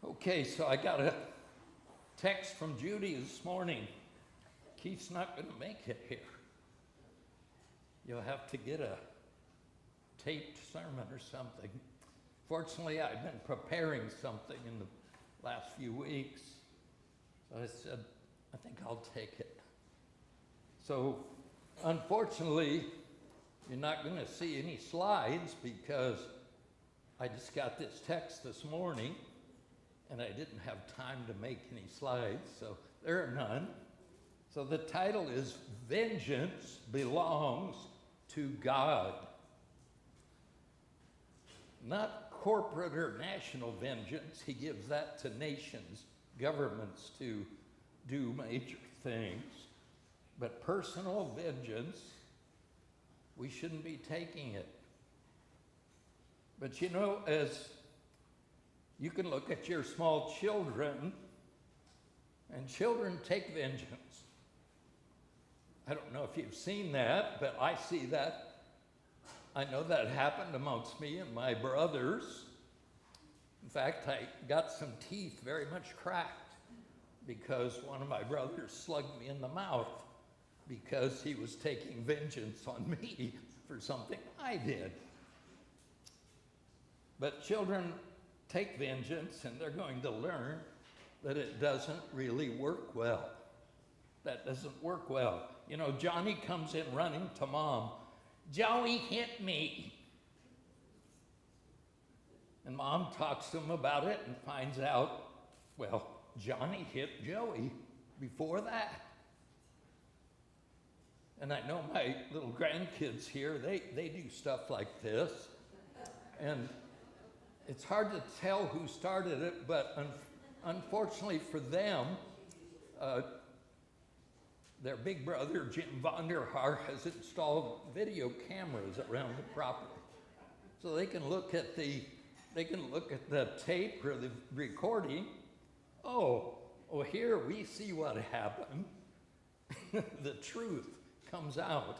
Okay, so I got a text from Judy this morning. Keith's not going to make it here. You'll have to get a taped sermon or something. Fortunately, I've been preparing something in the last few weeks. So I said, I think I'll take it. So, unfortunately, you're not going to see any slides because I just got this text this morning and I didn't have time to make any slides, so there are none. So the title is Vengeance Belongs to God. Not corporate or national vengeance. He gives that to nations, governments to do major things. But personal vengeance, we shouldn't be taking it. But you know, as you can look at your small children, and children take vengeance. I don't know if you've seen that, but I see that. I know that happened amongst me and my brothers. In fact, I got some teeth very much cracked because one of my brothers slugged me in the mouth because he was taking vengeance on me for something I did. But children take vengeance, and they're going to learn that it doesn't really work well. That doesn't work well. You know, Johnny comes in running to Mom. Joey hit me. And Mom talks to him about it and finds out, well, Johnny hit Joey before that. And I know my little grandkids here, they do stuff like this. And it's hard to tell who started it, but unfortunately for them, their big brother, Jim Vonderhaar, has installed video cameras around the property. So they can look at the tape or the recording. Oh, here we see what happened. The truth comes out.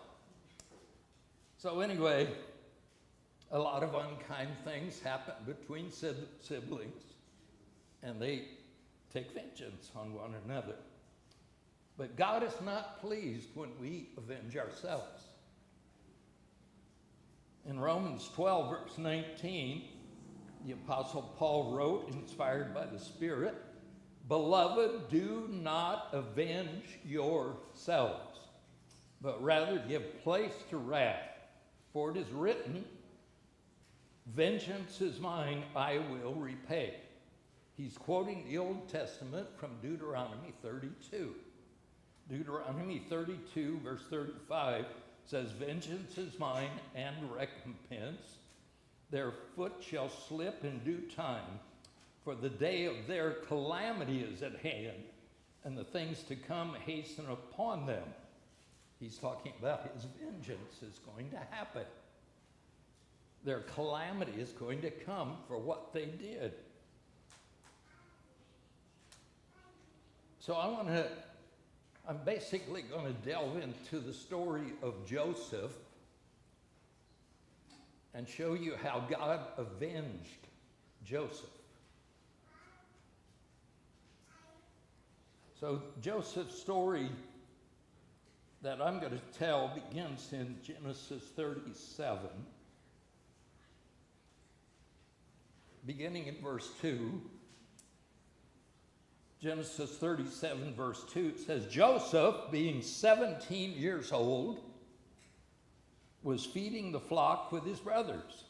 So anyway, a lot of unkind things happen between siblings, and they take vengeance on one another. But God is not pleased when we avenge ourselves. In Romans 12, verse 19, the Apostle Paul wrote, inspired by the Spirit, "Beloved, do not avenge yourselves, but rather give place to wrath. For it is written, 'Vengeance is mine, I will repay.'" He's quoting the Old Testament from Deuteronomy 32. Deuteronomy 32, verse 35 says, "Vengeance is mine and recompense. Their foot shall slip in due time, for the day of their calamity is at hand, and the things to come hasten upon them." He's talking about his vengeance is going to happen. Their calamity is going to come for what they did. So I'm basically going to delve into the story of Joseph and show you how God avenged Joseph. So Joseph's story that I'm going to tell begins in Genesis 37, beginning in verse 2. Genesis 37, verse 2 says, "Joseph, being 17 years old, was feeding the flock with his brothers.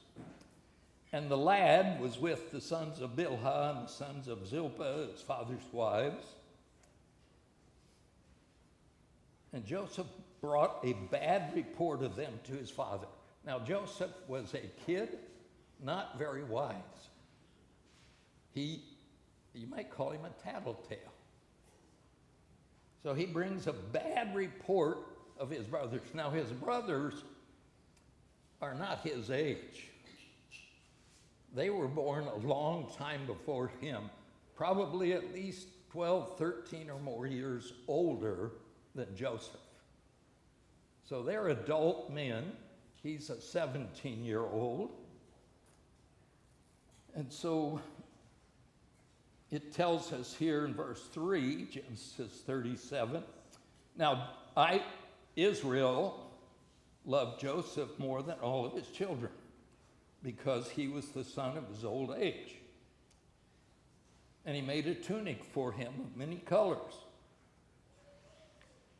And the lad was with the sons of Bilhah and the sons of Zilpah, his father's wives. And Joseph brought a bad report of them to his father." Now, Joseph was a kid, not very wise. You might call him a tattletale. So he brings a bad report of his brothers. Now, his brothers are not his age. They were born a long time before him, probably at least 12, 13 or more years older than Joseph. So they're adult men. He's a 17-year-old. And so it tells us here in verse 3, Genesis 37, now Israel loved Joseph more than all of his children because he was the son of his old age. And he made a tunic for him of many colors.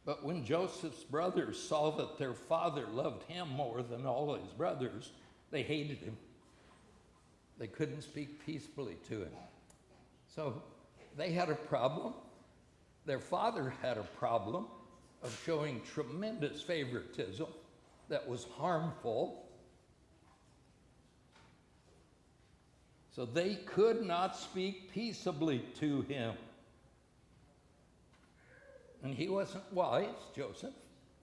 But when Joseph's brothers saw that their father loved him more than all his brothers, they hated him. They couldn't speak peacefully to him. So they had a problem. Their father had a problem of showing tremendous favoritism that was harmful. So they could not speak peaceably to him. And he wasn't wise, Joseph.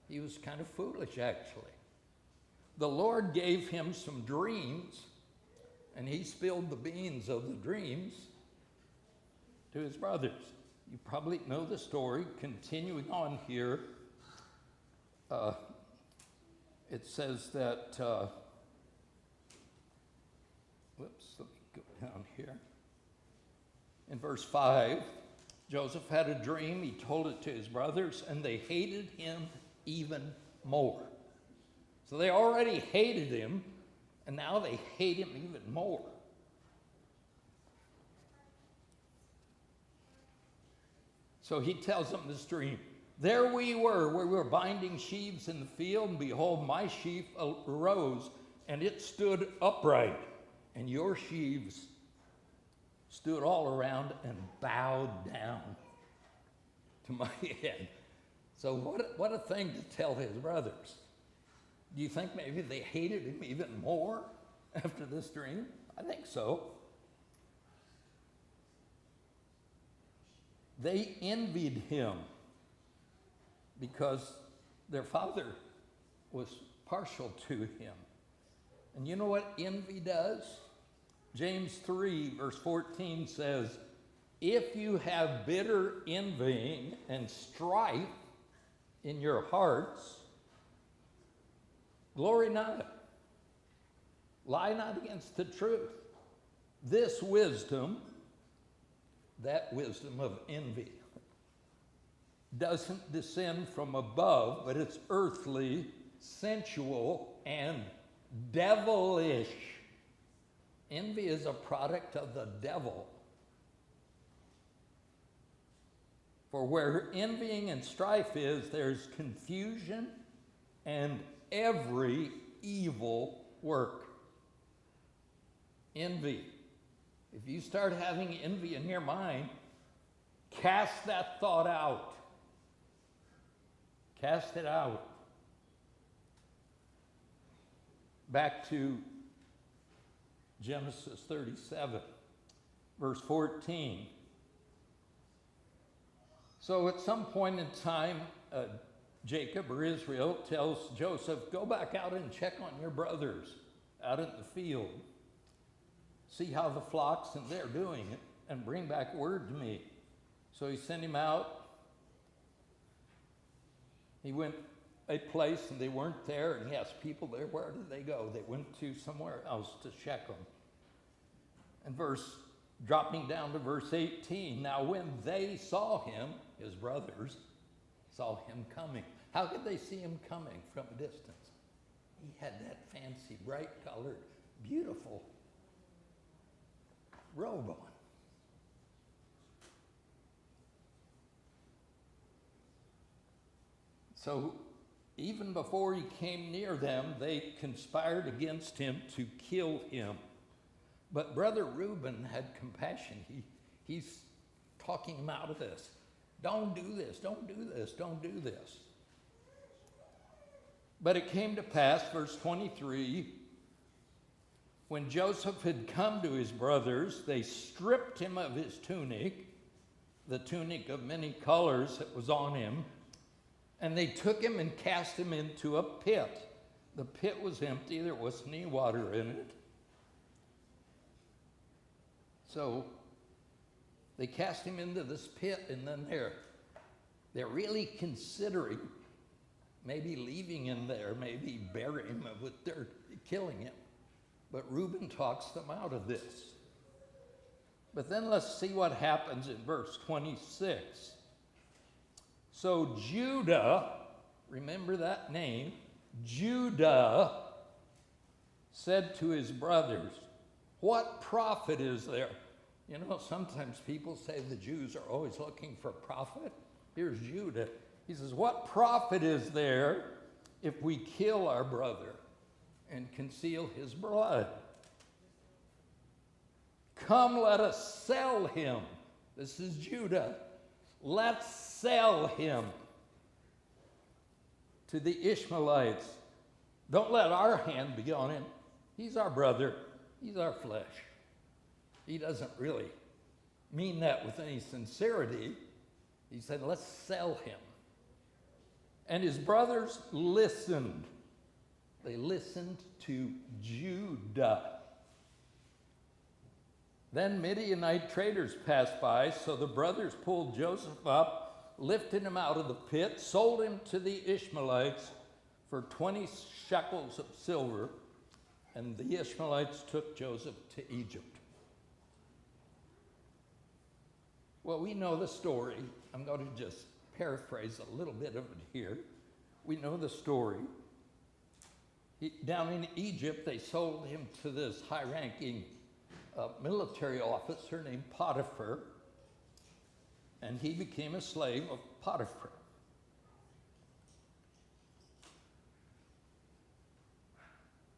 He was kind of foolish, actually. The Lord gave him some dreams, and he spilled the beans of the dreams to his brothers. You probably know the story. Continuing on here, it says that, let me go down here. In verse 5, Joseph had a dream. He told it to his brothers, and they hated him even more. So they already hated him, and now they hate him even more. So he tells them this dream. There we were binding sheaves in the field, and behold, my sheaf arose, and it stood upright, and your sheaves stood all around and bowed down to my head. So what a thing to tell his brothers. Do you think maybe they hated him even more after this dream? I think so. They envied him because their father was partial to him. And you know what envy does? James 3, verse 14 says, if you have bitter envying and strife in your hearts, glory not, lie not against the truth. This wisdom, that wisdom of envy, doesn't descend from above, but it's earthly, sensual, and devilish. Envy is a product of the devil. For where envying and strife is, there's confusion and every evil work. Envy. If you start having envy in your mind, cast that thought out. Cast it out. Back to Genesis 37, verse 14. So at some point in time, Jacob or Israel tells Joseph, go back out and check on your brothers out in the field. See how the flocks and they're doing it, and bring back word to me. So he sent him out. He went a place and they weren't there, and he asked people there, where did they go? They went to somewhere else to Shechem. And dropping down to verse 18, now when they saw him, his brothers, saw him coming. How could they see him coming from a distance? He had that fancy, bright-colored, beautiful robe on. So even before he came near them, they conspired against him to kill him. But Brother Reuben had compassion. He's talking him out of this. Don't do this, don't do this, don't do this. But it came to pass, verse 23, when Joseph had come to his brothers, they stripped him of his tunic, the tunic of many colors that was on him, and they took him and cast him into a pit. The pit was empty, there wasn't any water in it. So they cast him into this pit, and then they're really considering maybe leaving him there, maybe burying him with dirt, killing him. But Reuben talks them out of this. But then let's see what happens in verse 26. So Judah, remember that name, Judah said to his brothers, what profit is there? You know, sometimes people say the Jews are always looking for profit. Here's Judah. He says, what profit is there if we kill our brother and conceal his blood? Come, let us sell him. This is Judah. Let's sell him to the Ishmaelites. Don't let our hand be on him. He's our brother. He's our flesh. He doesn't really mean that with any sincerity. He said, let's sell him. And his brothers listened. They listened to Judah. Then Midianite traders passed by, so the brothers pulled Joseph up, lifted him out of the pit, sold him to the Ishmaelites for 20 shekels of silver, and the Ishmaelites took Joseph to Egypt. Well, we know the story. I'm going to just paraphrase a little bit of it here. We know the story. Down in Egypt, they sold him to this high-ranking military officer named Potiphar, and he became a slave of Potiphar.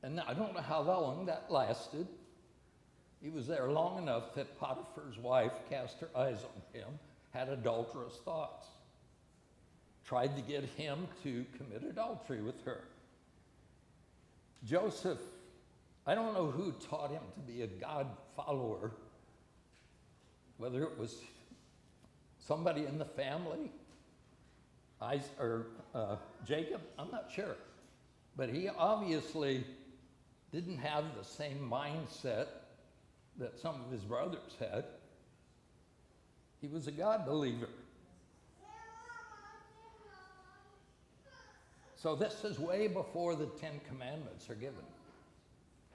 And I don't know how long that lasted. He was there long enough that Potiphar's wife cast her eyes on him, had adulterous thoughts, tried to get him to commit adultery with her. Joseph, I don't know who taught him to be a God follower, whether it was somebody in the family, Jacob, I'm not sure. But he obviously didn't have the same mindset that some of his brothers had. He was a God believer. So this is way before the 10 Commandments are given.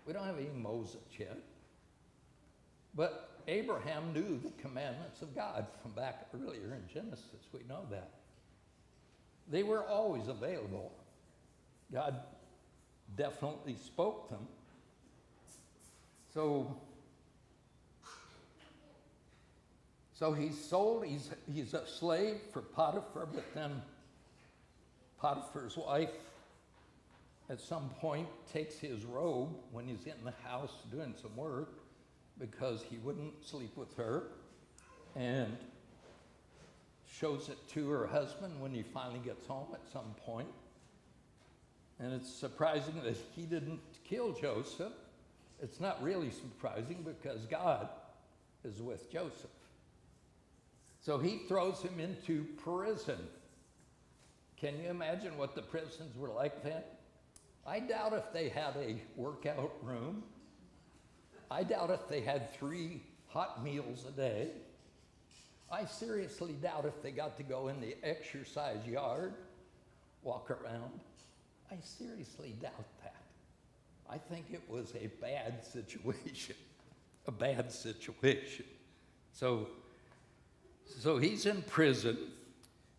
We don't have any Moses yet. But Abraham knew the commandments of God from back earlier in Genesis. We know that. They were always available. God definitely spoke them. So he's sold, he's a slave for Potiphar, but then Potiphar's wife at some point takes his robe when he's in the house doing some work because he wouldn't sleep with her, and shows it to her husband when he finally gets home at some point. And it's surprising that he didn't kill Joseph. It's not really surprising because God is with Joseph. So he throws him into prison. Can you imagine what the prisons were like then? I doubt if they had a workout room. I doubt if they had 3 hot meals a day. I seriously doubt if they got to go in the exercise yard, walk around. I seriously doubt that. I think it was a bad situation, a bad situation. So he's in prison,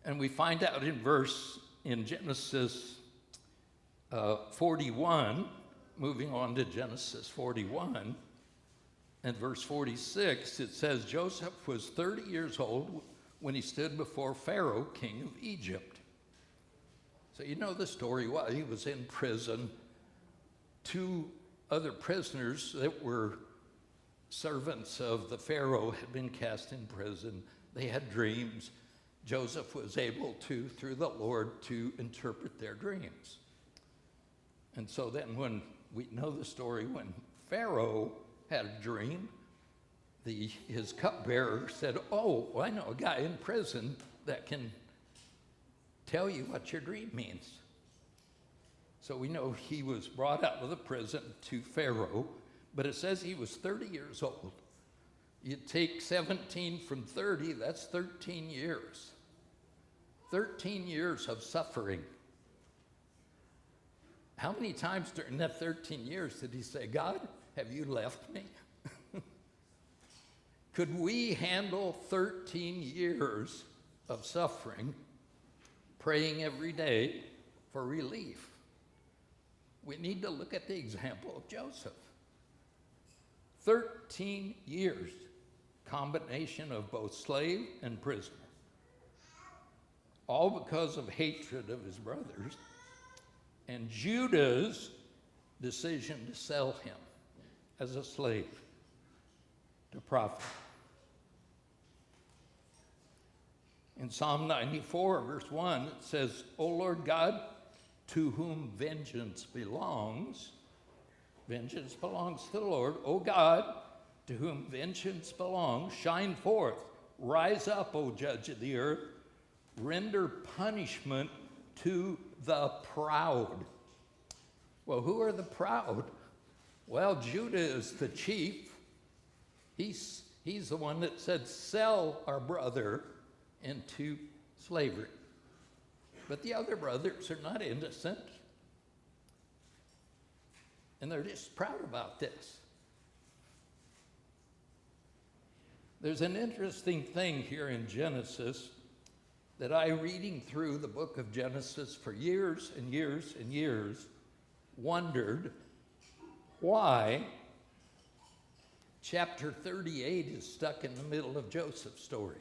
and we find out in Genesis 41, moving on to Genesis 41, and verse 46, it says, Joseph was 30 years old when he stood before Pharaoh, king of Egypt. So you know the story. While he was in prison, 2 other prisoners that were servants of the Pharaoh had been cast in prison. They had dreams. Joseph was able to, through the Lord, to interpret their dreams. And so then when we know the story, when Pharaoh had a dream, his cupbearer said, oh, I know a guy in prison that can tell you what your dream means. So we know he was brought out of the prison to Pharaoh, but it says he was 30 years old. You take 17 from 30, that's 13 years. 13 years of suffering. How many times during that 13 years did he say, God, have you left me? Could we handle 13 years of suffering, praying every day for relief? We need to look at the example of Joseph. 13 years, combination of both slave and prisoner, all because of hatred of his brothers and Judah's decision to sell him as a slave to profit. In Psalm 94, verse 1, it says, O Lord God, to whom vengeance belongs to the Lord. O God, to whom vengeance belongs, shine forth. Rise up, O judge of the earth. Render punishment to the proud. Well, who are the proud? Well, Judah is the chief. He's the one that said, sell our brother into slavery. But the other brothers are not innocent. And they're just proud about this. There's an interesting thing here in Genesis that I, reading through the book of Genesis for years and years and years, wondered why chapter 38 is stuck in the middle of Joseph's story.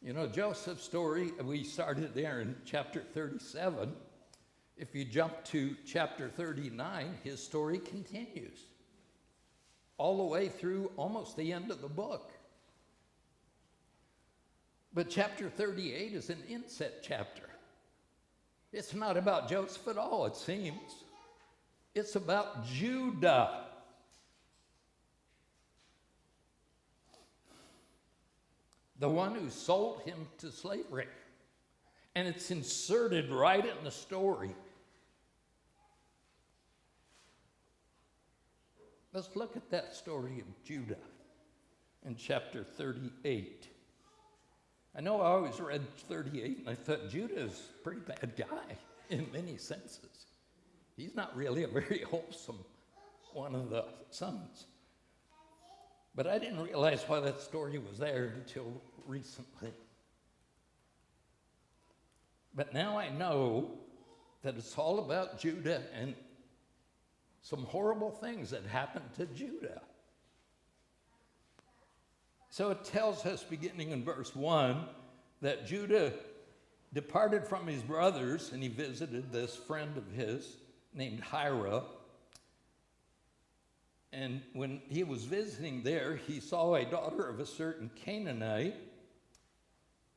You know, Joseph's story, we started there in chapter 37. If you jump to chapter 39, his story continues all the way through almost the end of the book. But chapter 38 is an inset chapter. It's not about Joseph at all, it seems. It's about Judah. The one who sold him to slavery. And it's inserted right in the story. Let's look at that story of Judah in chapter 38. I know I always read 38 and I thought Judah is a pretty bad guy in many senses. He's not really a very wholesome one of the sons. But I didn't realize why that story was there until recently. But now I know that it's all about Judah and some horrible things that happened to Judah. So it tells us, beginning in verse 1, that Judah departed from his brothers and he visited this friend of his named Hira. And when he was visiting there, he saw a daughter of a certain Canaanite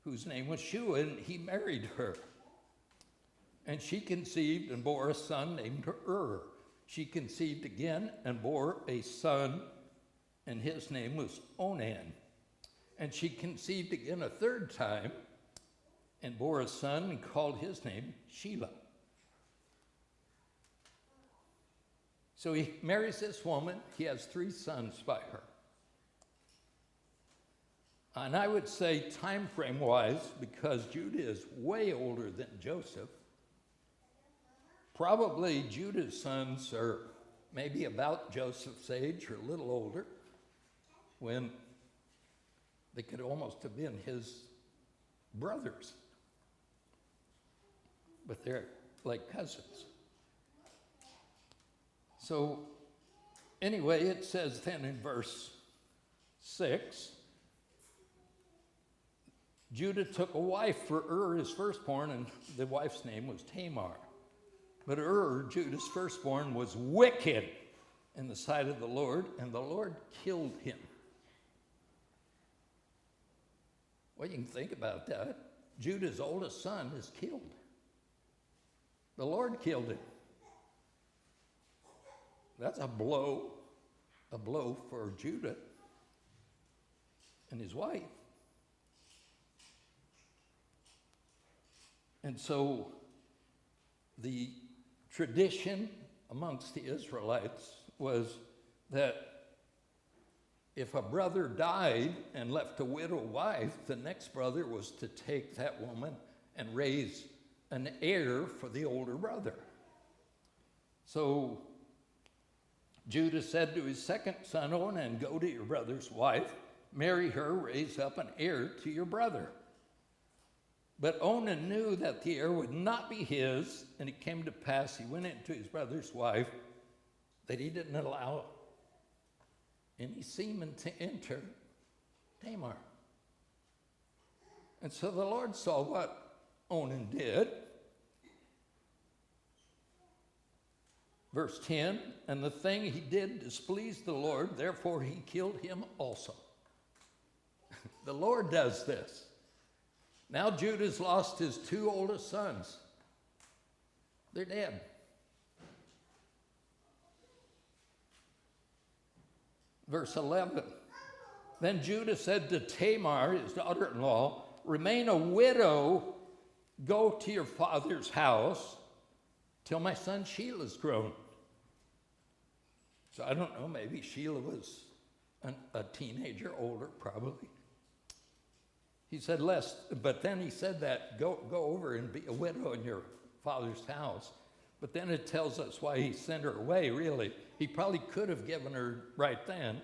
whose name was Shua, and he married her. And she conceived and bore a son named She conceived again and bore a son, and his name was Onan. And she conceived again a third time and bore a son and called his name Shelah. So he marries this woman. He has 3 sons by her. And I would say time frame-wise, because Judah is way older than Joseph, probably Judah's sons are maybe about Joseph's age or a little older, when they could almost have been his brothers. But they're like cousins. So anyway, it says then in verse 6, Judah took a wife for his firstborn, and the wife's name was Tamar. But Judah's firstborn, was wicked in the sight of the Lord, and the Lord killed him. Well, you can think about that. Judah's oldest son is killed. The Lord killed him. That's a blow for Judah and his wife. And so the tradition amongst the Israelites was that if a brother died and left a widow wife, the next brother was to take that woman and raise an heir for the older brother. So Judah said to his second son, Onan, go to your brother's wife, marry her, raise up an heir to your brother. But Onan knew that the heir would not be his, and it came to pass he went into his brother's wife, that he didn't allow any semen to enter Tamar. And so the Lord saw what Onan did. Verse 10, and the thing he did displeased the Lord, therefore he killed him also. The Lord does this. Now Judah's lost his two oldest sons. They're dead. Verse 11, then Judah said to Tamar, his daughter-in-law, remain a widow, go to your father's house till my son Sheila's grown. So I don't know, maybe Sheila was a teenager, older probably. He said, but then he said that, go over and be a widow in your father's house. But then it tells us why he sent her away, really. He probably could have given her right then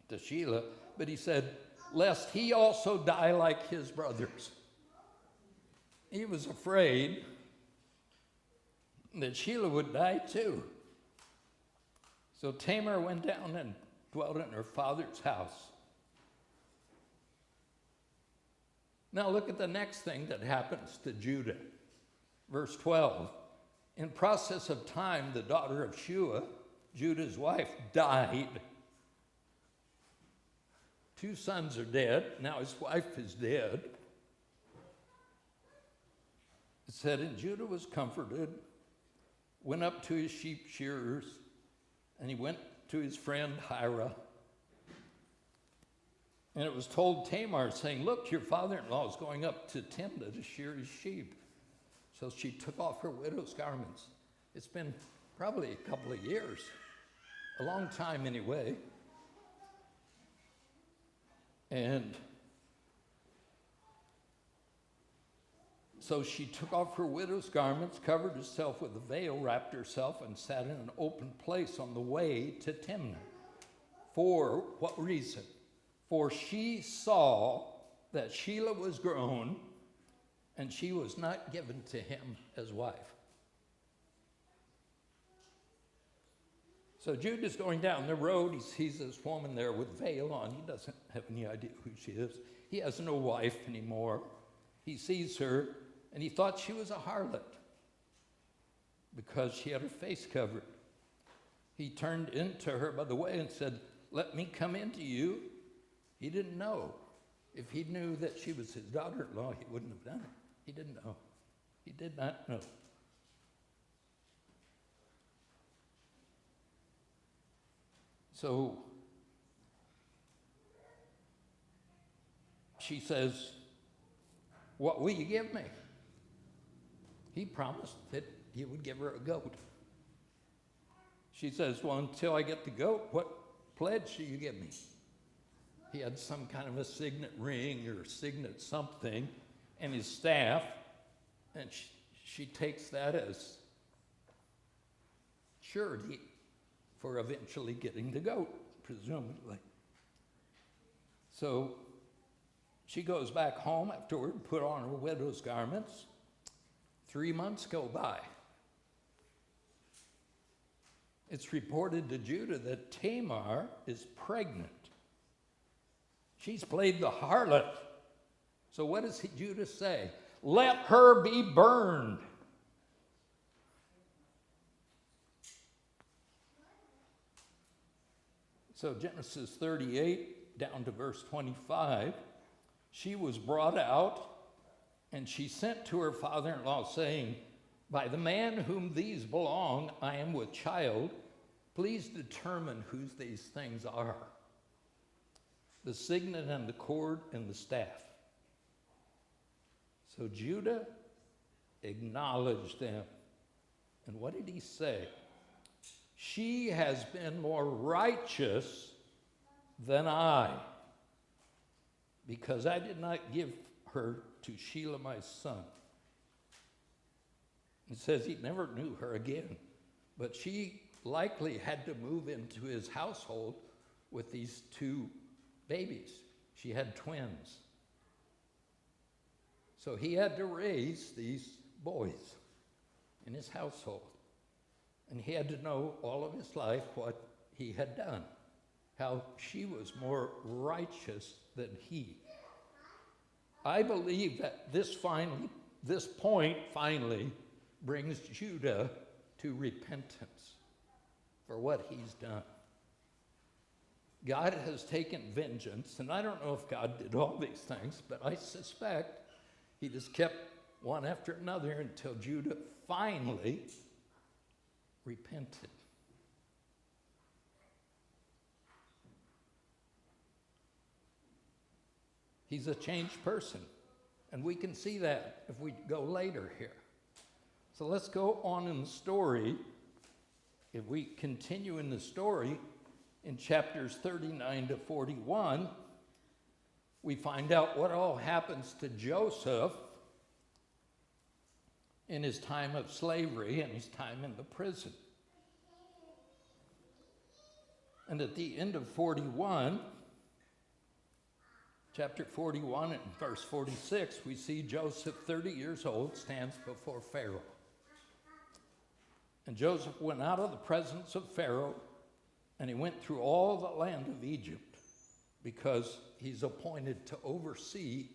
to Sheila, but he said, lest he also die like his brothers. He was afraid that Sheila would die too. So Tamar went down and dwelt in her father's house. Now look at the next thing that happens to Judah. Verse 12. In process of time, the daughter of Shua, Judah's wife, died. Two sons are dead. Now his wife is dead. It said, and Judah was comforted, went up to his sheep shearers, and he went to his friend Hira. And it was told Tamar, saying, look, your father-in-law is going up to Timnah to shear his sheep. So she took off her widow's garments. It's been probably a couple of years, a long time anyway. And so she took off her widow's garments, covered herself with a veil, wrapped herself, and sat in an open place on the way to Timnah. For what reason? For she saw that Sheila was grown, and she was not given to him as wife. So Judah's going down the road. He sees this woman there with veil on. He doesn't have any idea who she is. He has no wife anymore. He sees her, and he thought she was a harlot because she had her face covered. He turned into her by the way and said, let me come into you. He didn't know. If he knew that she was his daughter-in-law, he wouldn't have done it. He didn't know. He did not know. So she says, what will you give me? He promised that he would give her a goat. She says, well, until I get the goat, what pledge do you give me? He had some kind of a signet ring or signet something and his staff, and she takes that as surety for eventually getting the goat, presumably. So she goes back home afterward, put on her widow's garments. 3 months go by. It's reported to Judah that Tamar is pregnant. She's played the harlot. So what does Judah say? Let her be burned. So Genesis 38 down to verse 25, she was brought out, and she sent to her father-in-law, saying, by the man whom these belong, I am with child. Please determine whose these things are. The signet and the cord and the staff. So Judah acknowledged them. And what did he say? She has been more righteous than I, because I did not give her to Sheila my son. It says he never knew her again. But she likely had to move into his household with these two babies. She had twins. So he had to raise these boys in his household. And he had to know all of his life what he had done, how she was more righteous than he. I believe that this point finally brings Judah to repentance for what he's done. God has taken vengeance, and I don't know if God did all these things, but I suspect he just kept one after another until Judah finally repented. He's a changed person, and we can see that if we go later here. So let's go on in the story. If we continue in the story, in chapters 39 to 41, we find out what all happens to Joseph in his time of slavery and his time in the prison. And at the end of 41, chapter 41 and verse 46, we see Joseph, 30 years old, stands before Pharaoh. And Joseph went out of the presence of Pharaoh, and he went through all the land of Egypt, because he's appointed to oversee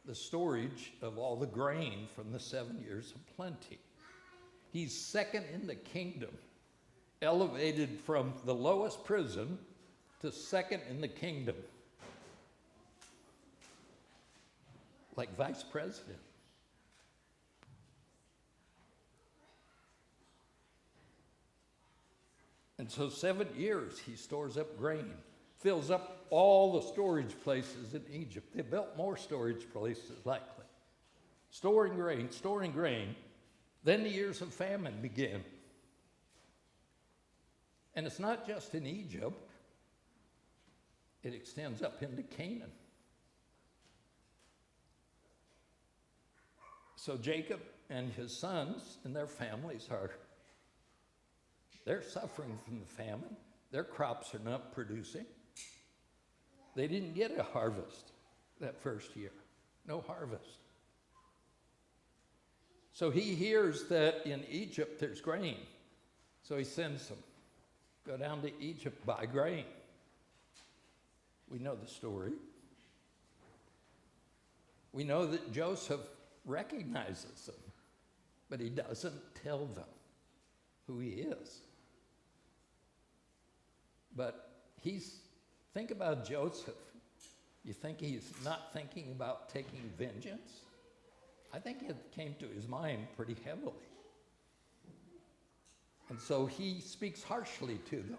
the storage of all the grain from the 7 years of plenty. He's second in the kingdom, elevated from the lowest prison to second in the kingdom, like vice president. And so 7 years he stores up grain, fills up all the storage places in Egypt. They built more storage places, likely. Storing grain. Then the years of famine began. And it's not just in Egypt. It extends up into Canaan. So Jacob and his sons and their families they're suffering from the famine. Their crops are not producing. They didn't get a harvest that first year. No harvest. So he hears that in Egypt there's grain. So he sends them. Go down to Egypt, buy grain. We know the story. We know that Joseph recognizes them, but he doesn't tell them who he is. But think about Joseph. You think he's not thinking about taking vengeance? I think it came to his mind pretty heavily. And so he speaks harshly to them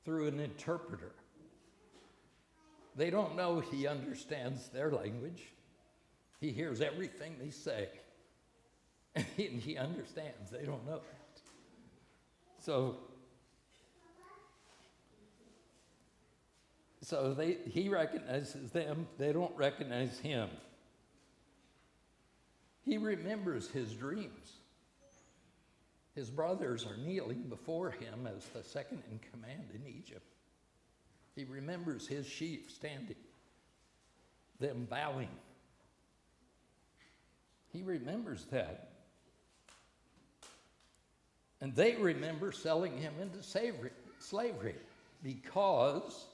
through an interpreter. They don't know he understands their language. He hears everything they say. And he understands. They don't know that. So he recognizes them. They don't recognize him. He remembers his dreams. His brothers are kneeling before him as the second in command in Egypt. He remembers his sheep standing, them bowing. He remembers that. And they remember selling him into slavery because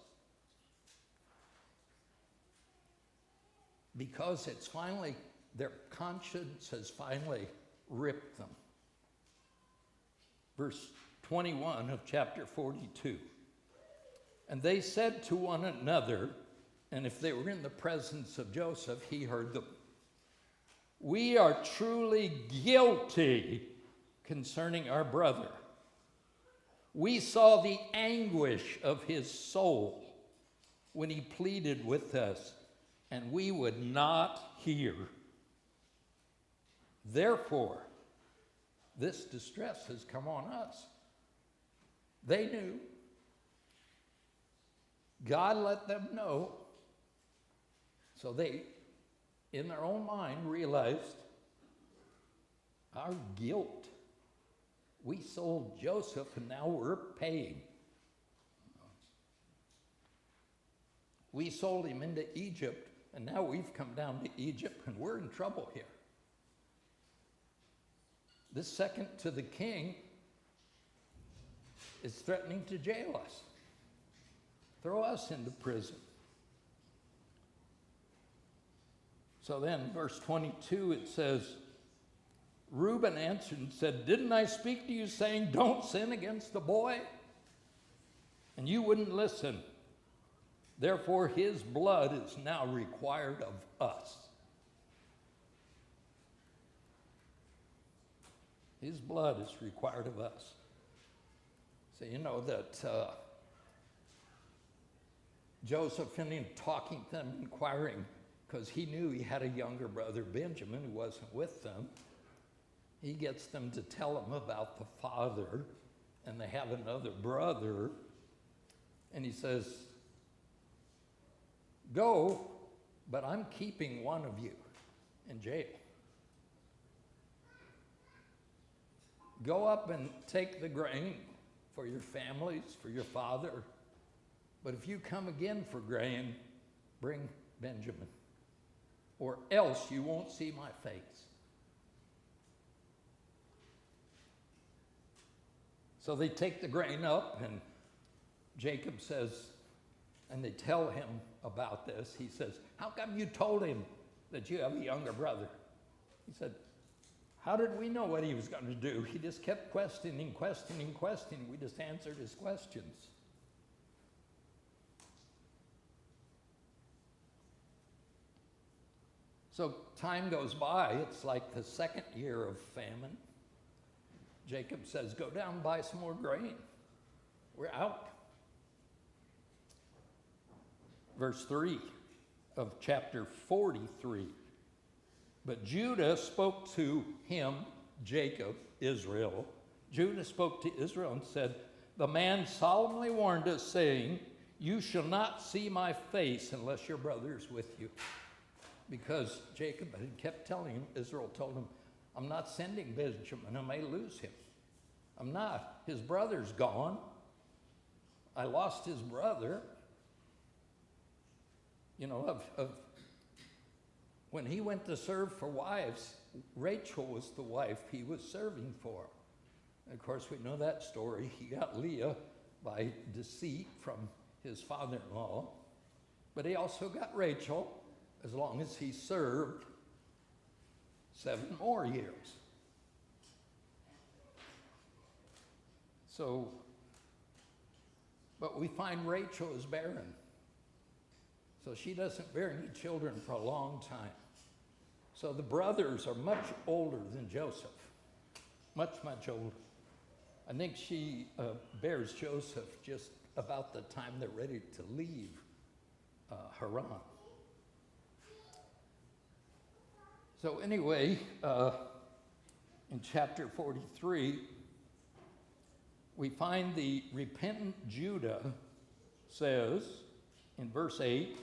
it's finally, their conscience has finally ripped them. Verse 21 of chapter 42. And they said to one another, and if they were in the presence of Joseph, he heard them, "We are truly guilty concerning our brother. We saw the anguish of his soul when he pleaded with us, and we would not hear. Therefore, this distress has come on us." They knew. God let them know. So they, in their own mind, realized our guilt We sold Joseph and now we're paying. We sold him into Egypt and now we've come down to Egypt and we're in trouble here. This second to the king is threatening to jail us, throw us into prison. So then, verse 22, it says, Reuben answered and said, didn't I speak to you saying, don't sin against the boy? And you wouldn't listen. Therefore, his blood is now required of us. His blood is required of us. So you know that Joseph, in him talking to them, inquiring, because he knew he had a younger brother, Benjamin, who wasn't with them. He gets them to tell him about the father, and they have another brother. And he says, go, but I'm keeping one of you in jail. Go up and take the grain for your families, for your father. But if you come again for grain, bring Benjamin, or else you won't see my face. So they take the grain up, and Jacob says, and they tell him about this. He says, how come you told him that you have a younger brother? He said, how did we know what he was going to do? He just kept questioning. We just answered his questions. So time goes by. It's like the second year of famine. Jacob says, go down and buy some more grain. We're out. Verse 3 of chapter 43. But Judah spoke to him, Jacob, Israel. Judah spoke to Israel and said, the man solemnly warned us, saying, you shall not see my face unless your brother is with you. Because Jacob had kept telling him, Israel told him, I'm not sending Benjamin, I may lose him. I'm not. His brother's gone. I lost his brother. You know, when he went to serve for wives, Rachel was the wife he was serving for. And of course, we know that story. He got Leah by deceit from his father-in-law. But he also got Rachel as long as he served 7 more years. So, but we find Rachel is barren. So she doesn't bear any children for a long time. So the brothers are much older than Joseph. Much, much older. I think she bears Joseph just about the time they're ready to leave Haran. So anyway, in chapter 43, we find the repentant Judah says, in verse 8,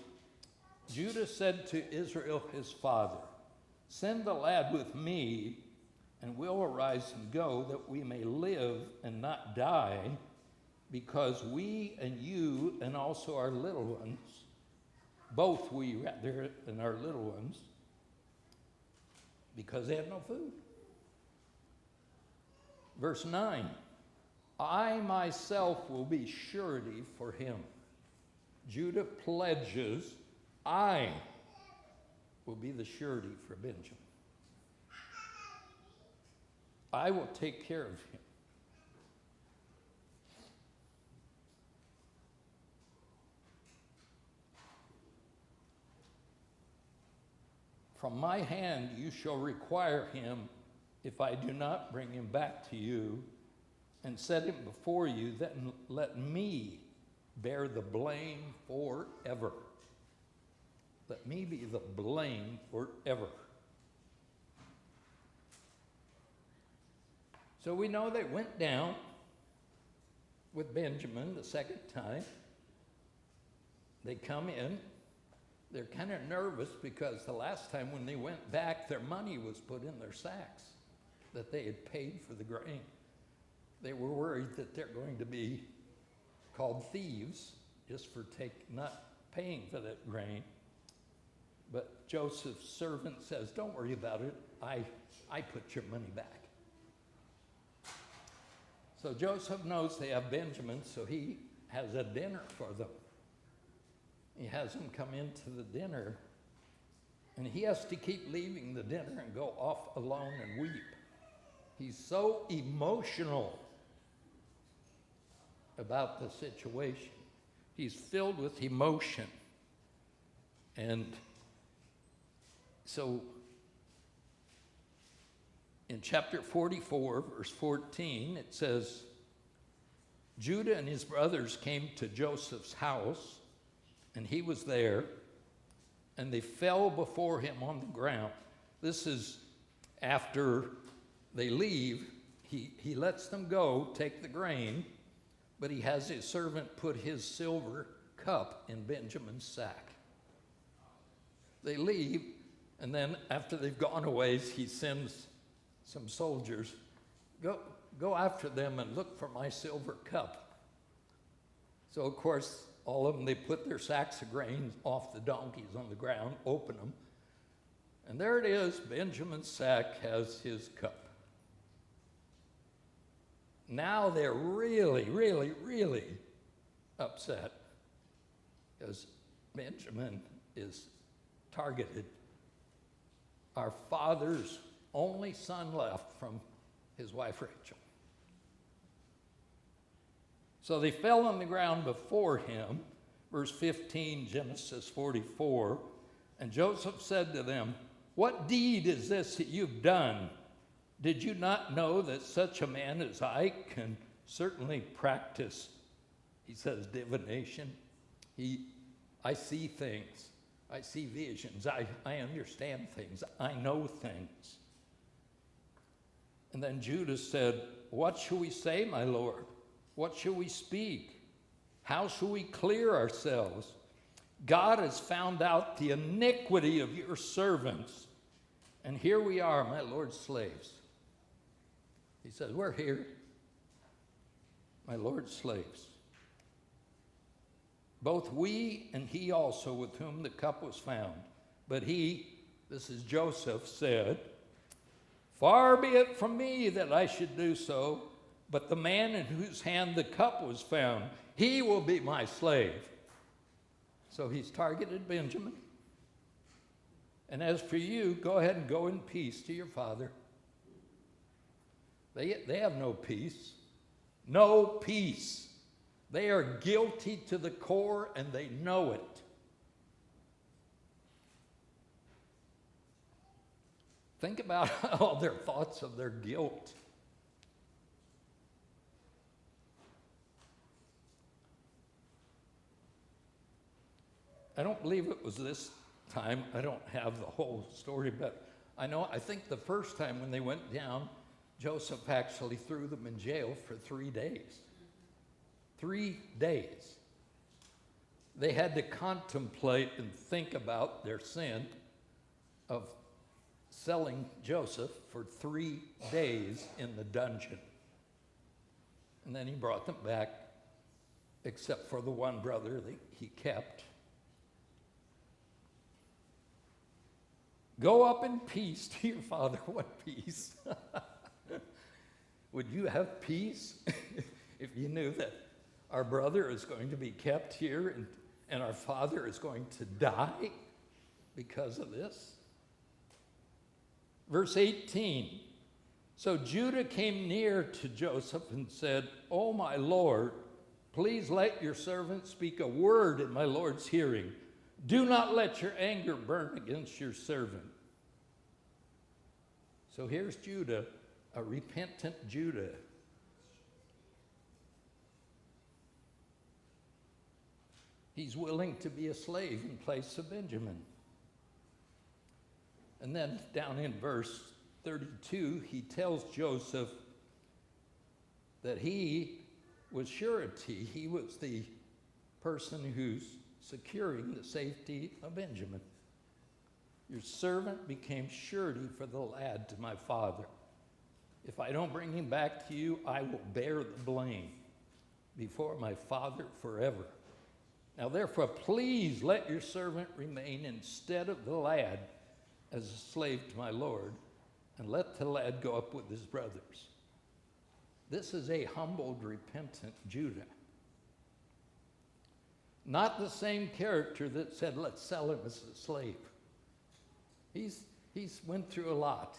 Judah said to Israel his father, send the lad with me, and we'll arise and go, that we may live and not die, because we and you and also our little ones, both we rather and our little ones, because they have no food. Verse 9, I myself will be surety for him. Judah pledges, I will be the surety for Benjamin. I will take care of him. From my hand you shall require him if I do not bring him back to you and set him before you, then let me bear the blame forever. Let me be the blame forever. So we know they went down with Benjamin the second time. They come in. They're kind of nervous because the last time when they went back, their money was put in their sacks that they had paid for the grain. they were worried that they're going to be called thieves just for not paying for that grain. But Joseph's servant says, don't worry about it. I put your money back. So Joseph knows they have Benjamin, so he has a dinner for them. He has them come into the dinner, and he has to keep leaving the dinner and go off alone and weep. He's so emotional about the situation. He's filled with emotion. And so in chapter 44, verse 14, it says, Judah and his brothers came to Joseph's house, and he was there, and they fell before him on the ground. This is after they leave. He lets them go, take the grain, but he has his servant put his silver cup in Benjamin's sack. They leave, and then after they've gone a ways, he sends some soldiers, go after them and look for my silver cup. So, of course, all of them, they put their sacks of grain off the donkeys on the ground, open them, and there it is. Benjamin's sack has his cup. Now they're really, really, really upset because Benjamin is targeted. Our father's only son left from his wife Rachel. So they fell on the ground before him. Verse 15, Genesis 44. And Joseph said to them, what deed is this that you've done? Did you not know that such a man as I can certainly practice, he says, divination? I see things. I see visions. I understand things. I know things. And then Judah said, what shall we say, my Lord? What shall we speak? How shall we clear ourselves? God has found out the iniquity of your servants, and here we are, my Lord's slaves. He says, we're here, my Lord's slaves. Both we and he also with whom the cup was found. But he, this is Joseph, said, far be it from me that I should do so, but the man in whose hand the cup was found, he will be my slave. So he's targeted Benjamin. And as for you, go ahead and go in peace to your father. They have no peace. No peace. They are guilty to the core, and they know it. Think about all their thoughts of their guilt. I don't believe it was this time. I don't have the whole story, but I think the first time when they went down, Joseph actually threw them in jail for 3 days. 3 days. They had to contemplate and think about their sin of selling Joseph for 3 days in the dungeon. And then he brought them back, except for the one brother that he kept. Go up in peace to your father. What peace? Would you have peace if you knew that our brother is going to be kept here and our father is going to die because of this? Verse 18, so Judah came near to Joseph and said, "O my Lord, please let your servant speak a word in my Lord's hearing. Do not let your anger burn against your servant." So here's Judah, a repentant Judah. He's willing to be a slave in place of Benjamin. And then down in verse 32, he tells Joseph that he was surety. He was the person who's securing the safety of Benjamin. Your servant became surety for the lad to my father. If I don't bring him back to you, I will bear the blame before my Father forever. Now therefore, please let your servant remain instead of the lad as a slave to my Lord, and let the lad go up with his brothers. This is a humbled, repentant Judah. Not the same character that said, let's sell him as a slave. He's went through a lot.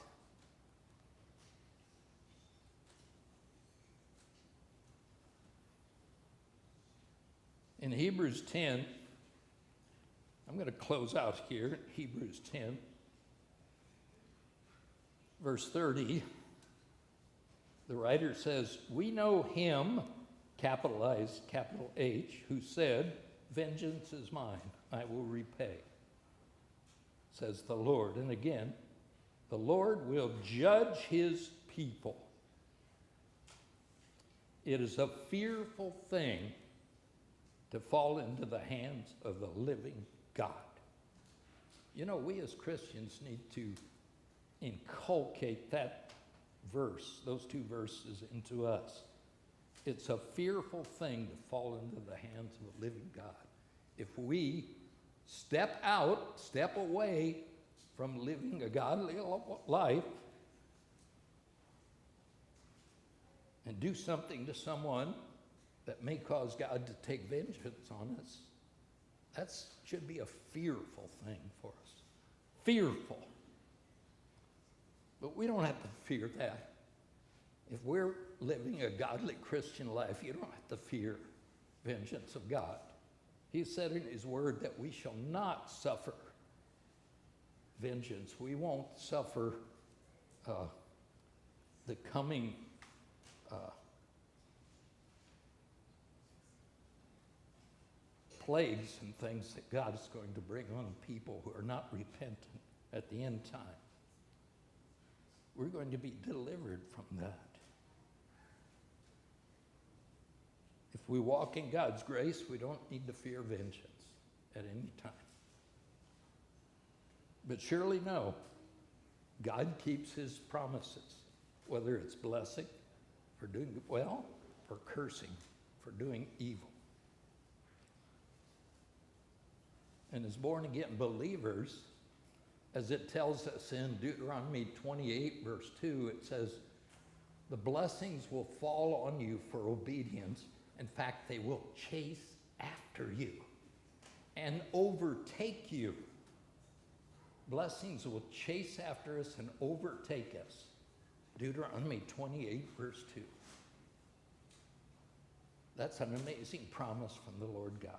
In Hebrews 10, I'm going to close out here, Hebrews 10, verse 30. The writer says, we know him, capitalized, capital H, who said, vengeance is mine, I will repay, says the Lord. And again, the Lord will judge his people. It is a fearful thing to fall into the hands of the living God. You know, we as Christians need to inculcate that verse, those two verses, into us. It's a fearful thing to fall into the hands of a living God. If we step away from living a godly life and do something to someone that may cause God to take vengeance on us, that should be a fearful thing for us. Fearful. But we don't have to fear that. If we're living a godly Christian life, you don't have to fear vengeance of God. He said in his word that we shall not suffer vengeance. We won't suffer the coming plagues and things that God is going to bring on people who are not repentant at the end time. We're going to be delivered from that. If we walk in God's grace, we don't need to fear vengeance at any time. But surely know, God keeps his promises, whether it's blessing for doing well or cursing for doing evil. And as born-again believers, as it tells us in Deuteronomy 28, verse 2, it says, the blessings will fall on you for obedience. In fact, they will chase after you and overtake you. Blessings will chase after us and overtake us. Deuteronomy 28, verse 2. That's an amazing promise from the Lord God.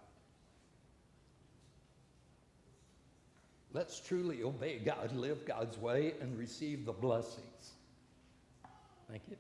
Let's truly obey God, live God's way, and receive the blessings. Thank you.